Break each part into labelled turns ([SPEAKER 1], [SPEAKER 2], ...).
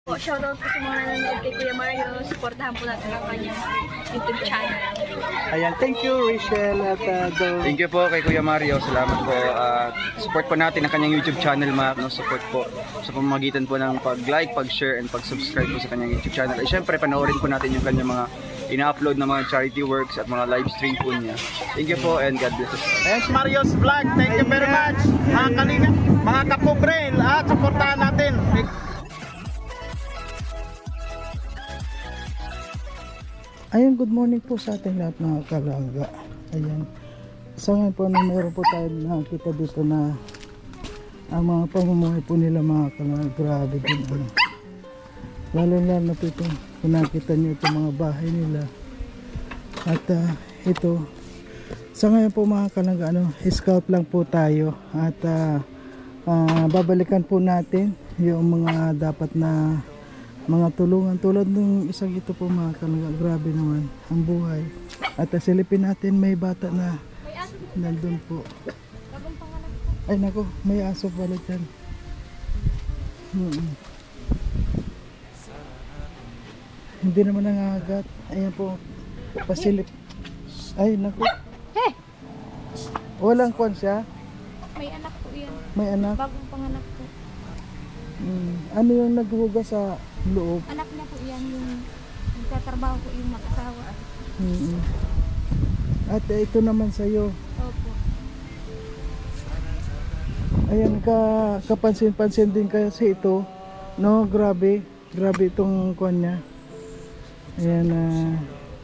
[SPEAKER 1] Shoutout po sa mga nanonood kay Kuya Mario. Supportahan po natin ang kanyang YouTube channel.
[SPEAKER 2] Ayan, thank you Rachel at
[SPEAKER 3] Thank you po kay Kuya Mario. Salamat po. Support po natin ang kanyang YouTube channel, no? Support po sa pamamagitan po ng pag-like, pag-share, and pag-subscribe po sa kanyang YouTube channel. At syempre, panoorin po natin yung kanyang mga ina-upload na mga charity works at mga live stream po niya. Thank you po and God bless us.
[SPEAKER 2] Thanks Mario's Vlog. Thank you very much. Mga kalinga, mga kapobre, at supportahan natin. Ayan, good morning po sa ating lahat mga kalangga. Ayan. Sa ngayon po na meron po tayo nakita dito na ang mga pamumuhay po nila mga kalangga. Grabe din. Lalo na po ito. Kung nakita nyo itong mga bahay nila. At ito. Sa ngayon po mga kalangga, scout lang po tayo. At babalikan po natin yung mga dapat na mga tulungan tulad ng isang ito po mga kalangga. Grabe naman ang buhay. At silipin natin, may bata na nandun po. Ay nako, may aso pala dyan. Hindi naman nangagat. Ayan po, pasilip. Ay nako, walang kwan siya.
[SPEAKER 1] May anak po yan.
[SPEAKER 2] May anak.
[SPEAKER 1] Bagong panganak po.
[SPEAKER 2] Ano yung naghugas sa loob?
[SPEAKER 1] Anak na po yan, yung nagtatrabaho po yung mag-asawa.
[SPEAKER 2] At ito naman sa'yo.
[SPEAKER 1] Opo.
[SPEAKER 2] Ayan, kapansin-pansin din kasi ito. No, grabe. Grabe itong kuwan niya. Ayan,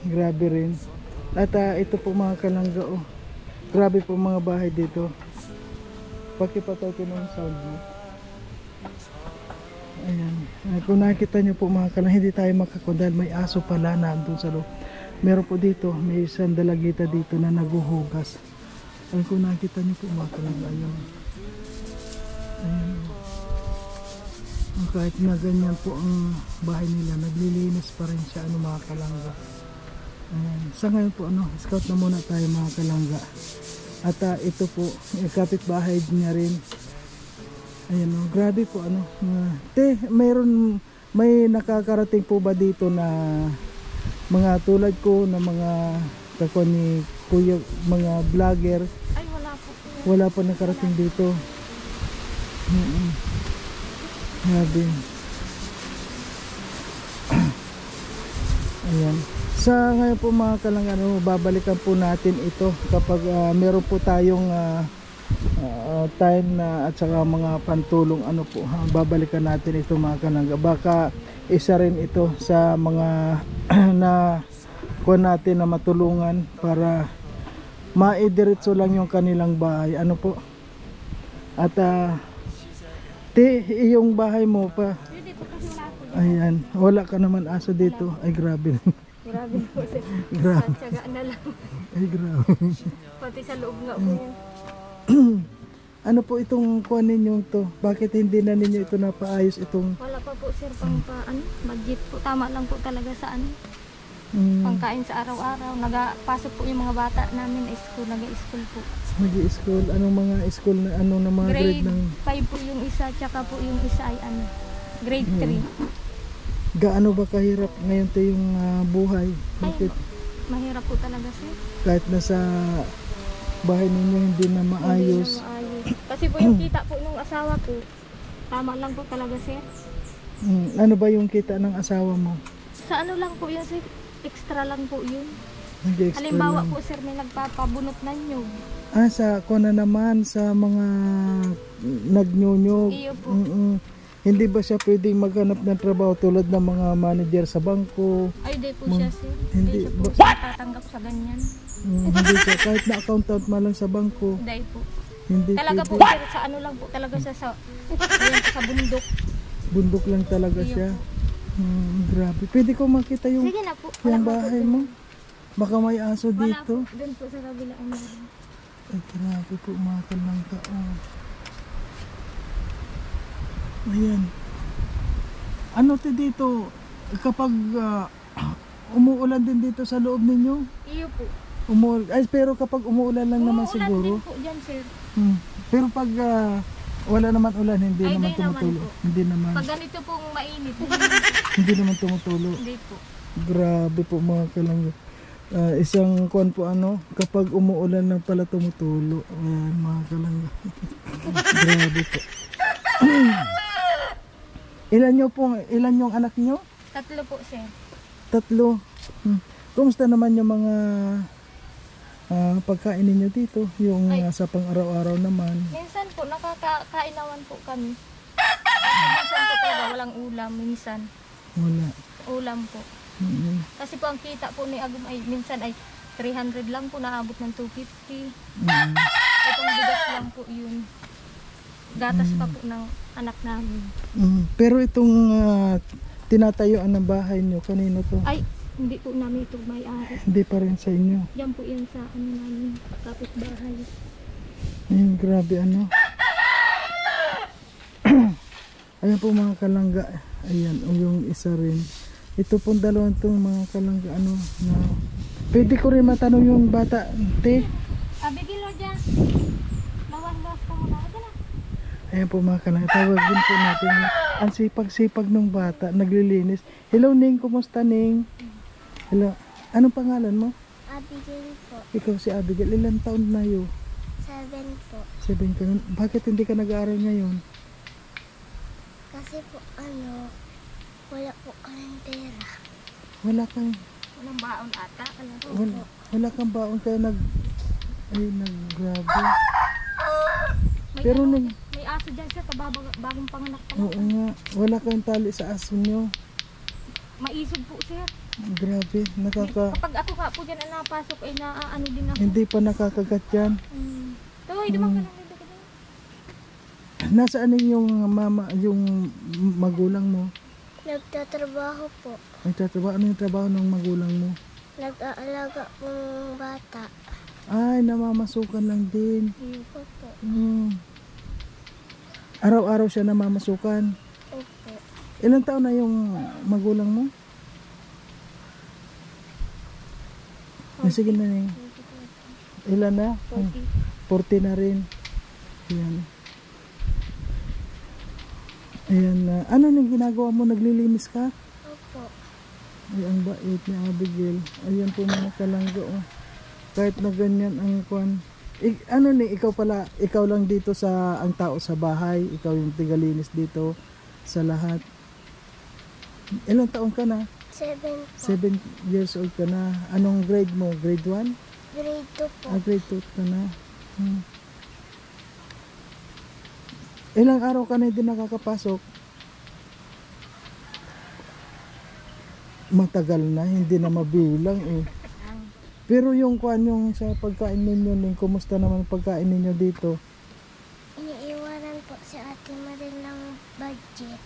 [SPEAKER 2] grabe rin. At ito po mga kalangga, oh. Grabe po mga bahay dito. Pakipatay ko ng sound mo. Ayan. Kung nakita nyo po mga kalangga, hindi tayo makakundal. May aso pala na andun sa loob. Meron po dito, may isang dalagita dito na naguhugas. Ayan, kung nakita nyo po mga kalangga, ayan. Ayan. Kahit na ganyan po ang bahay nila, naglilinis pa rin siya mga kalangga. Ayan. Sa ngayon po scout na muna tayo mga kalangga. At ito po, kapitbahay niya rin. Ayan, grabe po may nakakarating po ba dito na mga tulad ko na mga kako ni kuya, mga vlogger?
[SPEAKER 1] Ay, wala po.
[SPEAKER 2] Wala pa nakarating dito. Grabe. Ayan. Sa ngayon po mga kalangga, babalikan po natin ito kapag meron po tayong time na at saka mga pantulong babalikan natin ito mga kalangga. Baka isa rin ito sa mga na kuha natin na matulungan para maidiretso lang yung kanilang bahay. Po? At yung bahay mo pa. Ayan, wala ka naman aso dito. Ay grabe.
[SPEAKER 1] Grabe po sir.
[SPEAKER 2] Grabe.
[SPEAKER 1] Tsagaan na lang.
[SPEAKER 2] Ay grabe.
[SPEAKER 1] Pati sa loob nga po yan.
[SPEAKER 2] Ano po itong kuha ninyong to? Bakit hindi na ninyo ito napaayos itong?
[SPEAKER 1] Wala pa po sir pang budget po. Tama lang po talaga sa pangkain sa araw-araw. Nagapasok po yung mga bata namin school. Nag-i-school po.
[SPEAKER 2] Nag-i-school? Anong mga school na na mga grade ng?
[SPEAKER 1] Grade 5 po yung isa, tsaka po yung isa ay grade 3.
[SPEAKER 2] Gaano ba kahirap ngayon to yung buhay? Bakit?
[SPEAKER 1] Ay, mahirap po talaga sir.
[SPEAKER 2] Kahit nasa bahay ninyo hindi na maayos.
[SPEAKER 1] Hindi na maayos. Kasi po yung kita po nung asawa ko, tama lang po talaga sir.
[SPEAKER 2] Ano ba yung kita ng asawa mo?
[SPEAKER 1] Sa lang po yun sir, extra lang po yun.
[SPEAKER 2] Halimbawa
[SPEAKER 1] po sir, may nagpapabunot na nyug.
[SPEAKER 2] Sa kuna naman sa mga nagnyunyog.
[SPEAKER 1] Iyo po.
[SPEAKER 2] Hindi ba siya pwedeng maghanap ng trabaho tulad ng mga manager sa bangko?
[SPEAKER 1] Ay, di po siya sir.
[SPEAKER 2] Hindi
[SPEAKER 1] siya po siya tatanggap sa ganyan.
[SPEAKER 2] Hindi siya, kahit na accountant man lang sa bangko.
[SPEAKER 1] Hindi po.
[SPEAKER 2] Hindi
[SPEAKER 1] talaga
[SPEAKER 2] pwede.
[SPEAKER 1] po sir, sa lang po talaga siya sa bundok.
[SPEAKER 2] Bundok lang talaga
[SPEAKER 1] Iyo
[SPEAKER 2] siya. Grabe. Pwede ko makita yung,
[SPEAKER 1] sige na po.
[SPEAKER 2] yung bahay mo. Baka may aso
[SPEAKER 1] Wala
[SPEAKER 2] dito.
[SPEAKER 1] po. Doon po sa kabila.
[SPEAKER 2] Ay, grabe po mga kalangga. Ayan. Ano dito? Kapag umuulan din dito sa loob ninyo?
[SPEAKER 1] Iyo po.
[SPEAKER 2] Pero kapag umuulan lang naman siguro.
[SPEAKER 1] Umuulan din po dyan sir.
[SPEAKER 2] Pero pag Wala naman ulan, hindi
[SPEAKER 1] Ay,
[SPEAKER 2] naman
[SPEAKER 1] di naman
[SPEAKER 2] tumutulo.
[SPEAKER 1] po.
[SPEAKER 2] Hindi naman.
[SPEAKER 1] Pag ganito pong mainit,
[SPEAKER 2] Hindi naman tumutulo.
[SPEAKER 1] hindi po.
[SPEAKER 2] Grabe po mga kalangga. Isang kuan po ano, kapag umuulan lang pala tumutulo. Ayan mga kalangga. Grabe po. Ilan yung anak nyo?
[SPEAKER 1] 3 po, sir.
[SPEAKER 2] 3. Kumusta naman yung mga pagkain ninyo dito? Yung sa pang-araw-araw naman.
[SPEAKER 1] Minsan po, nakakainawan po kami. Minsan po talaga walang ulam, minsan.
[SPEAKER 2] Wala.
[SPEAKER 1] Ulam po. Kasi po ang kita po ni Agum ay minsan ay 300 lang po, naabot ng 250. Itong bigas lang po yun. Gatas pa po ng anak namin.
[SPEAKER 2] Pero itong tinatayuan ng bahay nyo, kanino to?
[SPEAKER 1] Ay, hindi po namin ito may-ari.
[SPEAKER 2] Hindi pa rin sa inyo.
[SPEAKER 1] Yan po yan sa ano namin, kapitbahay.
[SPEAKER 2] Grabe ano. Ayan po mga kalangga. Ayan, yung isa rin. Ito pong dalawang itong mga kalangga ano na. Pwede ko rin matanong yung bata, te.
[SPEAKER 1] Bigil mo dyan. Lawan-lawas ka muna.
[SPEAKER 2] Ayan po mga kalangga. Tawag din po natin. Ang sipag-sipag ng bata. Naglilinis. Hello Ning, kumusta Ning? Hello. Anong pangalan mo?
[SPEAKER 4] Abigail po.
[SPEAKER 2] Ikaw si Abigail. Ilang taon na yun?
[SPEAKER 4] 7 po.
[SPEAKER 2] 7 ka na. Bakit hindi ka nag-aaral ngayon?
[SPEAKER 4] Kasi po wala po kaming pera.
[SPEAKER 2] Wala kang
[SPEAKER 1] Walang baon ata.
[SPEAKER 2] wala kang baon kaya grabe.
[SPEAKER 1] May,
[SPEAKER 2] Pero
[SPEAKER 1] may aso dyan siya, bagong panganak pa lang.
[SPEAKER 2] oo nga, wala kang tali sa aso nyo.
[SPEAKER 1] Maisog po sir.
[SPEAKER 2] Grabe,
[SPEAKER 1] Kapag ako ka po dyan ang napasok ay naaano din ako.
[SPEAKER 2] hindi pa nakakagat yan.
[SPEAKER 1] Toy, dumang ka lang dito ka din.
[SPEAKER 2] Nasaan yung mama, yung magulang mo?
[SPEAKER 4] Nagtatrabaho po.
[SPEAKER 2] Nagtatrabaho, ano yung trabaho ng magulang mo?
[SPEAKER 4] Nag-aalaga po ng bata.
[SPEAKER 2] Ay, namamasukan lang din.
[SPEAKER 4] Opo po.
[SPEAKER 2] Araw-araw siya namamasukan.
[SPEAKER 4] Opo.
[SPEAKER 2] Ilang taon na yung magulang mo? Sige na yun. Ilan na? 40 na rin. Ayan. Ayan na. Ano yung ginagawa mo? Naglilinis ka?
[SPEAKER 4] Opo.
[SPEAKER 2] Ay, ang bait ni Abigail. Ayan po mga kalangga. Oh. Kahit na ganyan ang kwan. Ano ni, ikaw lang dito sa ang tao sa bahay. Ikaw yung tigalinis dito sa lahat. Ilang taon ka na?
[SPEAKER 4] 7 po.
[SPEAKER 2] 7 years old ka na. Anong grade mo? Grade 1?
[SPEAKER 4] Grade 2 po.
[SPEAKER 2] Grade 2 ka na. Ilang araw ka na hindi nakakapasok? Matagal na, hindi na mabilang eh. Pero yung kuan yung sa pagkain ninyo, kumusta naman ang pagkain ninyo dito?
[SPEAKER 4] Iniiwanan po si Ate Marin ng budget.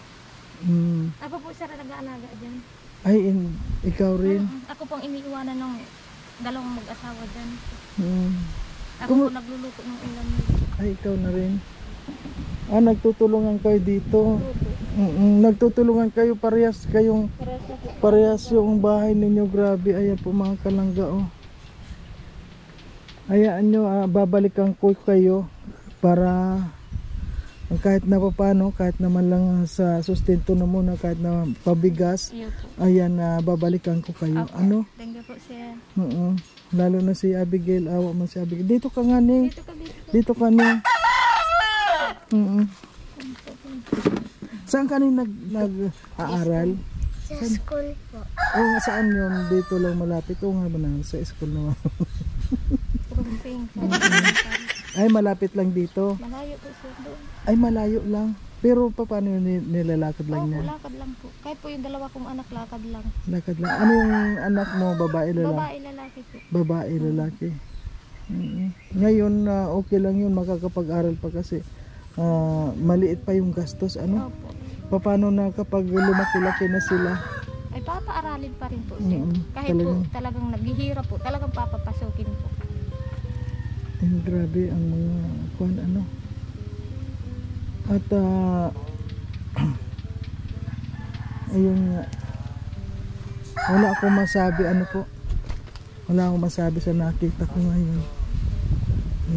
[SPEAKER 1] Ako po sir nag-aalaga dyan.
[SPEAKER 2] Ay, ikaw rin?
[SPEAKER 1] Ako pong iniiwanan ng dalawang mag-asawa dyan. Ako po nagluluto ng ulam nila.
[SPEAKER 2] Ay, ikaw na rin. Nagtutulungan kayo dito. Nagtutulungan kayo, parehas yung bahay ninyo. Grabe, ayan po mga kalangga. Oh. Hayaan nyo, babalikan ko kayo para kahit na paano, kahit naman lang sa sustento na muna, kahit na pabigas. Ayan, babalikan ko kayo.
[SPEAKER 1] Okay.
[SPEAKER 2] Ano?
[SPEAKER 1] Thank you po sir.
[SPEAKER 2] Lalo na si Abigail, awa mo si Abigail. Dito ka nga ni.
[SPEAKER 1] Dito ka.
[SPEAKER 2] Dito ka ni. Saan ka ni nag-aaral?
[SPEAKER 4] Sa school po.
[SPEAKER 2] Saan yun? Dito lang malapit. O nga ba na? Sa school naman. Ay, malapit lang dito.
[SPEAKER 1] Malayo po sir doon.
[SPEAKER 2] Ay, malayo lang. Pero paano yun nilalakad lang niya?
[SPEAKER 1] Lakad lang po. Kahit po yung dalawa kong anak, lakad lang.
[SPEAKER 2] Lakad lang. Ano yung anak mo? Babae, lalaki?
[SPEAKER 1] Babae, lalaki po.
[SPEAKER 2] Babae, lalaki. Ngayon, okay lang yun. Makakapag-aral pa kasi maliit pa yung gastos. Ano?
[SPEAKER 1] Opo.
[SPEAKER 2] Paano na kapag lumaki-laki na sila?
[SPEAKER 1] Ay papaaralin pa rin po sir. Kahit po talagang naghihirap po, talagang papapasukin po.
[SPEAKER 2] Ay, grabe ang mga kuan ano. At ayun nga. Wala akong masabi ano po. Wala akong masabi sa nakita ko ngayon.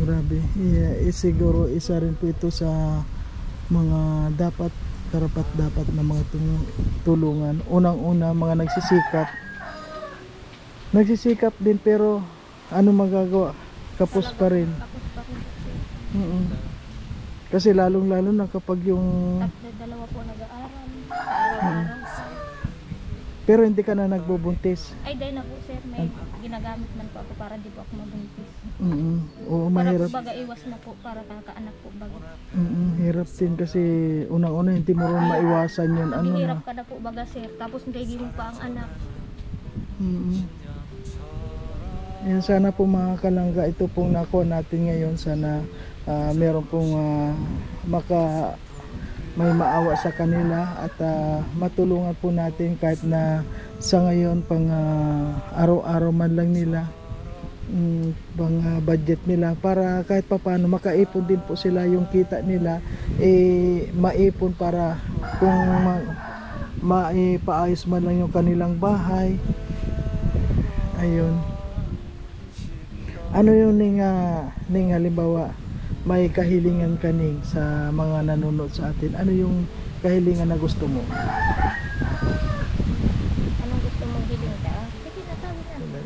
[SPEAKER 2] Grabe. Siguro isa rin po ito sa mga dapat karapat dapat na mga tulungan. Unang-una mga nagsisikap din, pero ano magagawa, kapos pa rin.
[SPEAKER 1] Tapos pa rin po, sir.
[SPEAKER 2] Kasi lalong-lalo na kapag yung
[SPEAKER 1] Dalawa po nag-aaral. Araw-araw.
[SPEAKER 2] pero hindi ka na nagbubuntis.
[SPEAKER 1] Ay, dahil na po, sir. May ginagamit man po ako para di po ako mabuntis.
[SPEAKER 2] Oo,
[SPEAKER 1] Para
[SPEAKER 2] mahirap.
[SPEAKER 1] po baga iwas na po para kakaanak po baga.
[SPEAKER 2] Hirap din kasi unang-una hindi mo rin maiwasan yun. Ano na.
[SPEAKER 1] Mahirap ka na po baga, sir. Tapos hindi mo pa ang anak.
[SPEAKER 2] Yan, sana po mga kalangga, ito pong nakuha natin ngayon. Sana meron pong may maawa sa kanila at matulungan po natin kahit na sa ngayon pang araw-araw man lang nila, pang budget nila, para kahit papaano makaipon din po sila, yung kita nila maipon para kung maipaayos man lang yung kanilang bahay. Ayun. Ano yung ning halimbawa may kahilingan kaning sa mga nanonood sa atin, ano yung kahilingan na gusto mo?
[SPEAKER 1] Anong gusto mong hiling ka? Sige, nasabi na.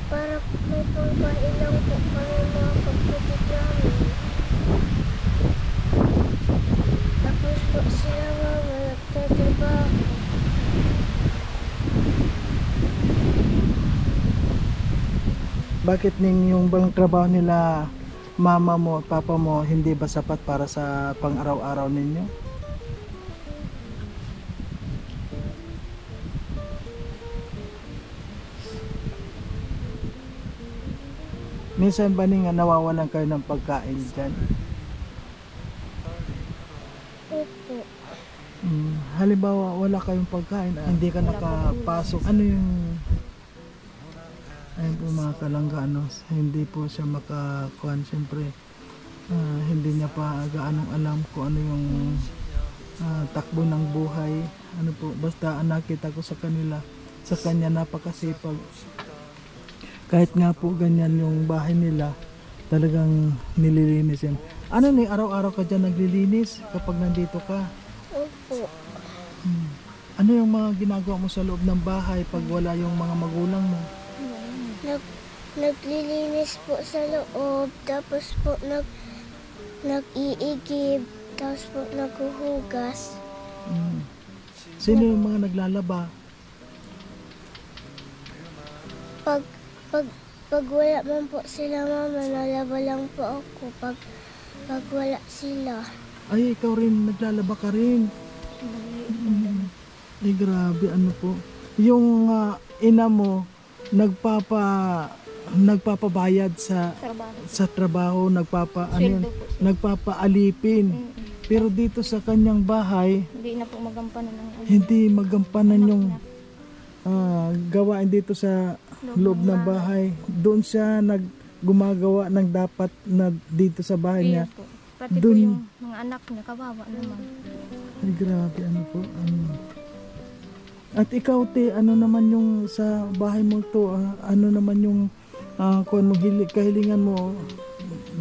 [SPEAKER 4] Para may pangkain lang po kami mga kapatid namin. Tapos po sila mama nagtatrabaho.
[SPEAKER 2] Bakit yung bang trabaho nila mama mo at papa mo hindi ba sapat para sa pang-araw-araw ninyo? Minsan ba nawawalan kayo ng pagkain dyan?
[SPEAKER 4] Opo.
[SPEAKER 2] Halimbawa wala kayong pagkain, hindi ka nakapasok, ano yung ayun po mga kalangga, hindi po siya makakuan, siyempre hindi niya pa gaanong alam kung ano yung takbo ng buhay, ano po, basta nakita ko sa kanya napakasipag. Kahit nga po ganyan yung bahay nila, talagang nililinis yan. Ano ni araw-araw ka dyan naglilinis kapag nandito ka?
[SPEAKER 4] Opo.
[SPEAKER 2] Ano yung mga ginagawa mo sa loob ng bahay pag wala yung mga magulang mo?
[SPEAKER 4] Naglilinis po sa loob, tapos po nag-iigib, tapos po naghuhugas.
[SPEAKER 2] Sino yung mga naglalaba?
[SPEAKER 4] Pag wala man po sila mama, nalaba lang po ako pag wala sila.
[SPEAKER 2] Ay, ikaw rin, naglalaba ka rin. Ay, grabe, ano po. Yung ina mo, nagpapabayad sa trabaho, nagpapaalipin. Pero dito sa kanyang bahay,
[SPEAKER 1] Hindi na po magampanan ng
[SPEAKER 2] hindi magampanan yung gawain dito sa loob ng bahay. Doon siya gumagawa ng dapat na dito sa bahay niya.
[SPEAKER 1] po. Pati po yung mga anak niya, kawawa naman.
[SPEAKER 2] Ay, grabe, ano po. At ikaw, te, ano naman yung sa bahay mo to? Ano naman yung kung ano kahilingan mo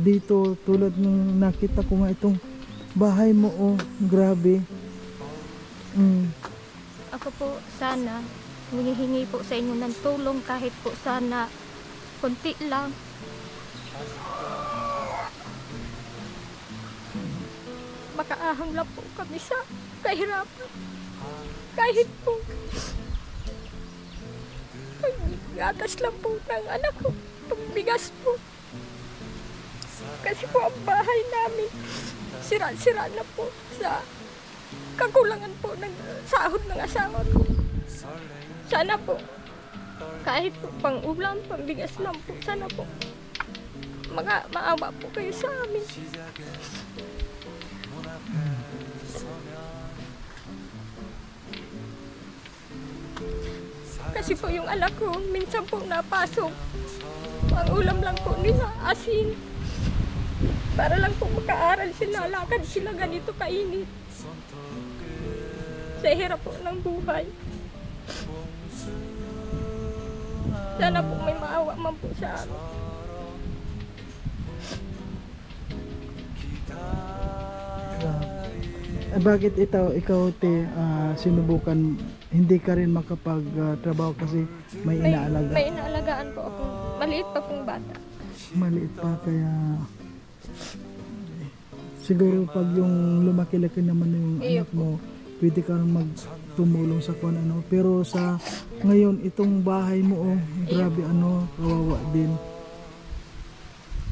[SPEAKER 2] dito, tulad ng nakita ko nga itong bahay mo, grabe.
[SPEAKER 1] Ako po sana, hinihingi po sa inyo ng tulong kahit po sana konti lang. Makaahang lang po kami sa kahirapan. Kahit po gatas lang po ng anak ko, pagbigas po. Kasi po ang bahay namin sira-sira na po sa kakulangan po ng sahod ng asawa ko. Sana po, kahit po pang ulam, pang bigas lang po, sana po maawa po kayo sa amin. Kasi po yung anak ko, minsan po napasok. Ang ulam lang po nila, asin. Para lang po makaaral sila, lakad sila ganito kainit. Sa hirap po ng buhay. Sana po may maawa man po sa amin.
[SPEAKER 2] Bakit ikaw te, sinubukan, hindi ka rin makapag-trabaho kasi may inaalaga?
[SPEAKER 1] May inaalagaan po ako. Maliit pa pong bata.
[SPEAKER 2] Maliit pa, kaya siguro pag yung lumaki-laki naman yung anak mo, pwede ka magtumulong sa kung ano. Pero sa ngayon, itong bahay mo, grabe kawawa din.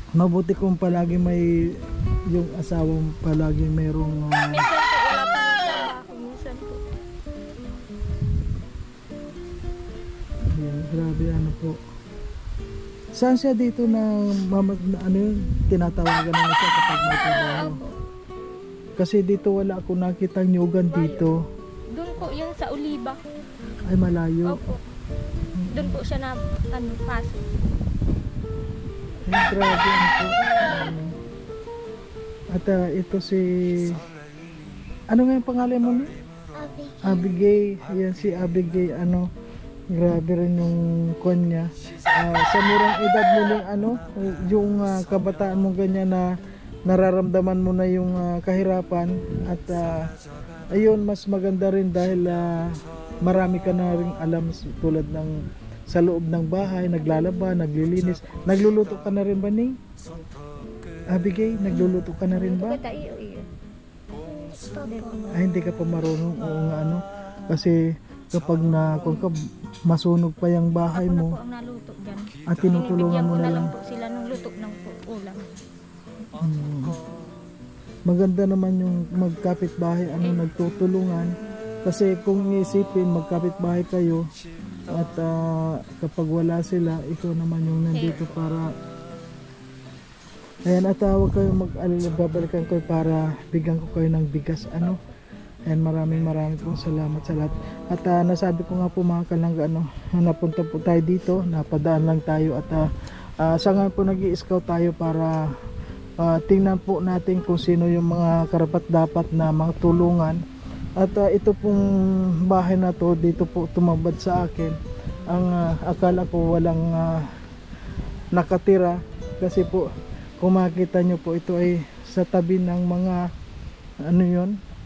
[SPEAKER 2] Mabuti kung palagi may yung asawa mo palagi mayroong
[SPEAKER 1] Minsan po wala pa ng trabaho. Minsan po.
[SPEAKER 2] ayan, grabe po. Saan siya dito na tinatawagan na siya kapag may trabaho?
[SPEAKER 1] Opo.
[SPEAKER 2] Kasi dito wala ako nakitang nyugan dito.
[SPEAKER 1] Doon po yun sa Oliva.
[SPEAKER 2] Ay malayo.
[SPEAKER 1] Opo. Doon po siya na pasok.
[SPEAKER 2] Ay, grabe po. At ito si... Ano nga yung pangalan mo? Abigail. Ayan si Abigail. Grabe rin yung kwan niya. Sa murang edad mo yung kabataan mo ganyan na nararamdaman mo na yung kahirapan. At ayun, mas maganda rin dahil marami ka na rin alam tulad ng sa loob ng bahay, naglalaba, naglilinis. Nagluluto ka na rin ba, Ning? Abigail, nagluluto ka na rin ba?
[SPEAKER 1] Iyo.
[SPEAKER 2] Ay, hindi ka pa marunong. Oo nga, kasi kapag kung masunog pa yung bahay
[SPEAKER 1] Ako na
[SPEAKER 2] mo,
[SPEAKER 1] po ang naluto dyan.
[SPEAKER 2] at tinutulungan
[SPEAKER 1] Binibigyan
[SPEAKER 2] mo
[SPEAKER 1] ko
[SPEAKER 2] na lang.
[SPEAKER 1] po sila ng luto ng ulam.
[SPEAKER 2] Maganda naman yung magkapit-bahay, nagtutulungan. Kasi kung isipin, magkapit-bahay kayo, at kapag wala sila, ikaw naman yung nandito para... Ayan, at huwag kayong mag-alala, babalikan ko para bigyan ko kayo ng bigas. Ayan, maraming pong salamat sa lahat. At nasabi ko nga po mga kalangga, napunta po tayo dito, napadaan lang tayo. At sa ngayon po nag-i-scout tayo para tingnan po natin kung sino yung mga karapat-dapat na mga tulungan. At ito pong bahay na to, dito po tumabad sa akin. Ang akala ko walang nakatira, kasi po kung makita nyo po, ito ay sa tabi ng mga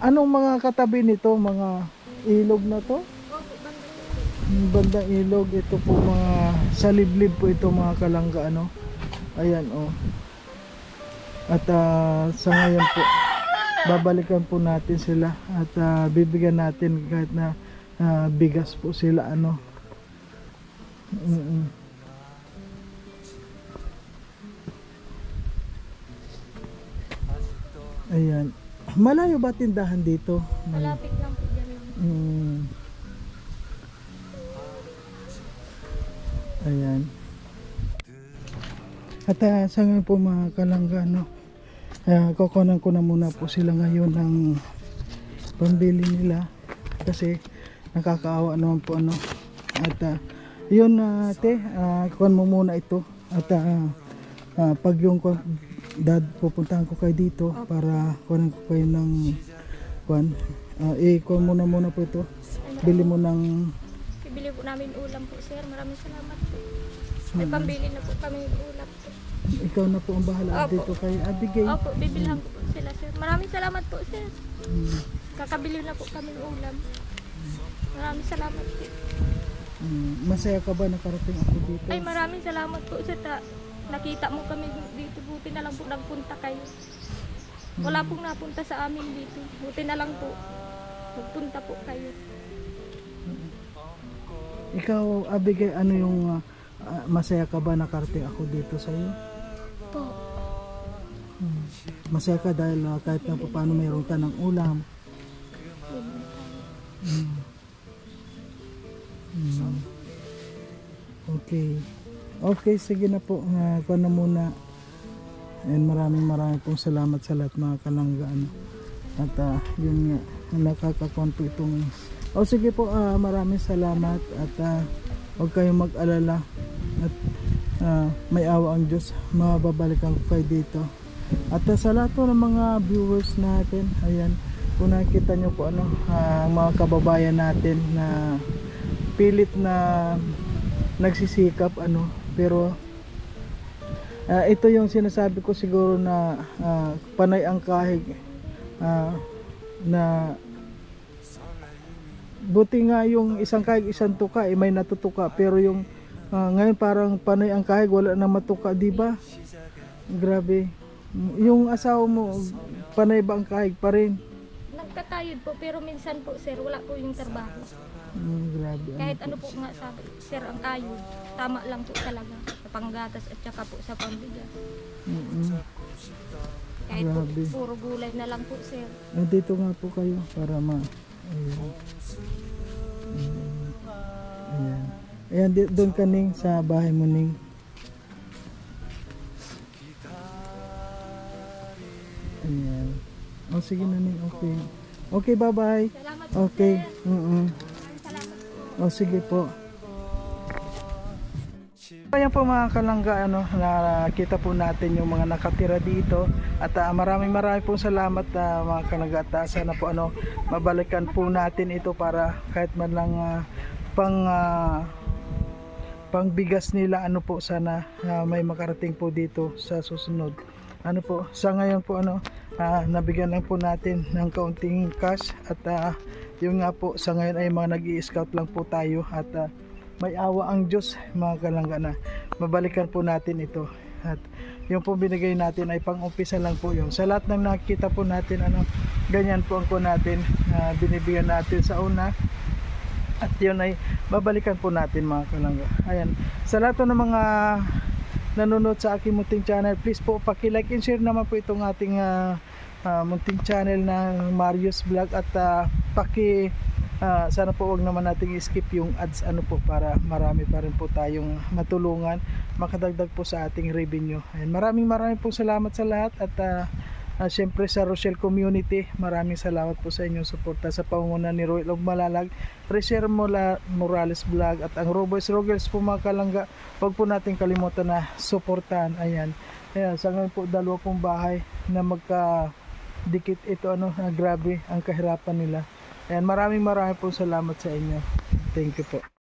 [SPEAKER 2] anong mga katabi nito, mga ilog na to, bandang ilog. Ito po mga sa liblib po ito mga kalangga. Ayan at sa ngayon po babalikan po natin sila at bibigyan natin kahit na bigas po sila. Ayan, malayo ba tindahan dito?
[SPEAKER 1] Malapit lang po dyan.
[SPEAKER 2] Ayan. At sa ngayon po mga kalangga, kukunan ko na muna po sila ngayon ng pambili nila kasi nakakaawa naman po. At yun ate, kuhan mo muna ito. At pag yung dad, pupuntahan ko kayo dito para kuhanin ko kayo ng kuhan. Kuhan muna po ito. Bili mo ng...
[SPEAKER 1] Bibili po namin ulam po, sir. Maraming salamat po. May pambili na po kami ng ulam po.
[SPEAKER 2] Ikaw na po ang bahala dito kay Abigail.
[SPEAKER 1] Opo, bibilhan ko po sila, sir. Maraming salamat po, sir. Kakabili na po kami ng ulam. Maraming salamat po.
[SPEAKER 2] Masaya ka ba nakarating ako dito?
[SPEAKER 1] Ay, maraming salamat po, sir. Nakita mo kami dito. Buti na lang po nagpunta kayo. Wala pong napunta sa amin dito. Buti na lang po nagpunta po kayo.
[SPEAKER 2] Ikaw, Abigail, ano yung masaya ka ba nakarating ako dito sa iyo?
[SPEAKER 4] Po.
[SPEAKER 2] Masaya ka dahil kahit na paano mayroon ka ng ulam. Okay, sige na po. Kuha na muna. And maraming pong salamat sa lahat mga kalangga. At yun nga, nakakakonto itong... sige po, maraming salamat. At huwag kayong mag-alala. At may awa ang Diyos. Mababalikan ko kayo dito. At sa lahat po ng mga viewers natin, ayan, kung nakikita nyo po mga kababayan natin na pilit na nagsisikap, pero ito yung sinasabi ko siguro na panay ang kahig, na buti nga yung isang kahig isang tuka may natutuka, pero yung ngayon parang panay ang kahig, wala na matuka, di ba? Grabe. Yung asawa mo, panay ba ang kahig pa rin?
[SPEAKER 1] Nagkakayod po, pero minsan po sir, wala po yung trabaho.
[SPEAKER 2] Grabe.
[SPEAKER 1] Kahit ano po nga sabi, sir, ang ayod, tama lang po talaga sa panggatas at saka po sa pambigas. Kahit po,
[SPEAKER 2] Grabe.
[SPEAKER 1] puro gulay na lang po sir.
[SPEAKER 2] Dito nga po kayo para ayan. Ayan. Ayan, doon ka Ning, sa bahay mo Ning. Ayan. O sige na Ning, okay. Okay, bye-bye.
[SPEAKER 1] Salamat po
[SPEAKER 2] Okay.
[SPEAKER 1] sir. Salamat po.
[SPEAKER 2] O sige po. Ayan po mga kalangga, nakita po natin yung mga nakatira dito at maraming pong salamat mga kalangga at sana po mabalikan po natin ito para kahit man lang pang bigas nila po sana may makarating po dito sa susunod. Po sa ngayon po nabigyan lang po natin ng kaunting cash at yung nga po sa ngayon ay mga nag-i-scout lang po tayo at may awa ang Diyos mga kalangga na mabalikan po natin ito at yung po binigay natin ay pang-umpisa lang po yun sa lahat ng nakita po natin ganyan po ang po natin binibigyan natin sa una at yun ay babalikan po natin mga kalangga. Ayan, sa lahat ng mga nanonood sa aking munting channel, please po paki-like and share naman po itong ating munting channel ng Mario's Vlog at sana po wag naman nating i-skip yung ads po para marami pa rin po tayong matulungan makadagdag po sa ating revenue. Ayan, maraming po salamat sa lahat at syempre sa Rochelle community, maraming salamat po sa inyong suporta sa pangunguna ni Roel Malalag, Treasure Morales Vlog at ang Roboys Rogers po mga kalangga. Wag po natin kalimutan na suportahan. Ayan, sa ngayon po dalawa pong bahay na magkadikit ito grabe ang kahirapan nila. Ayan, maraming po salamat sa inyo. Thank you po.